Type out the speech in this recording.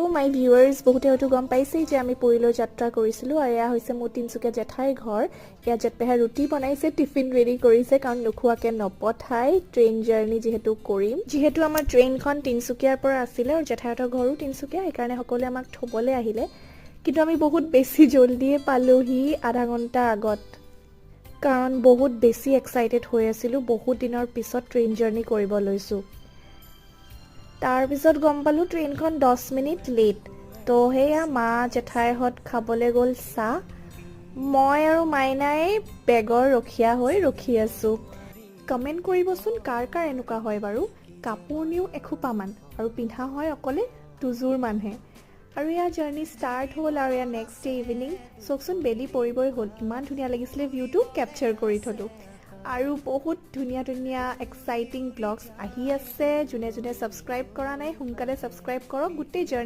মাই viewers বহুতে হয়তো গম পাইছেই যে আমি পুৰীলৈ যাত্ৰা কৰিছিলোঁ আৰু এয়া হৈছে মোৰ তিনচুকীয়া জেঠাইৰ ঘৰ এয়া জেঠপেহাই ৰুটি বনাইছে টিফিন ৰেডি কৰিছে কাৰণ নোখোৱাকৈ নপঠাই ট্ৰেইন জাৰ্ণি যিহেতু আমাৰ ট্ৰেইনখন তিনচুকীয়াৰ পৰা আছিলে আৰু জেঠাইহঁতৰ ঘৰো তিনচুকীয়া সেইকাৰণে সকলোৱে আমাক থ'বলৈ আহিলে কিন্তু আমি বহুত বেছি জলদিয়ে পালোহি আধা ঘণ্টা আগত কাৰণ বহুত বেছি এক্সাইটেড হৈ আছিলোঁ বহুত দিনৰ পিছত ট্ৰেইন জাৰ্ণি কৰিব লৈছোঁ তাৰ পিছত গম পালোঁ ট্ৰেইনখন 10 মিনিট লেট তো সেয়া মা জেঠাইহঁত খাবলৈ গ'ল চাহ মই আৰু মাইনাই বেগৰ ৰখীয়া হৈ ৰখি আছোঁ কমেণ্ট কৰিবচোন কাৰ এনেকুৱা হয় বাৰু কাপোৰ নিও এখোপামান আৰু পিন্ধা হয় অকলে দুযোৰ মানহে আৰু এয়া জাৰ্ণি ষ্টাৰ্ট হ'ল আৰু এয়া নেক্সট ডে ইভিনিং চাওকচোন বেলি পৰিবই হ'ল ইমান ধুনীয়া লাগিছিলে ভিউটো কেপচাৰ কৰি থলোঁ আৰু বহুত ধুনীয়া এক্সাইটিং ব্লগছ আহি আছে যোনে ছাবস্ক্ৰাইব কৰা নাই সোনকালে ছাবস্ক্ৰাইব কৰক গোটেই জাৰ্ণি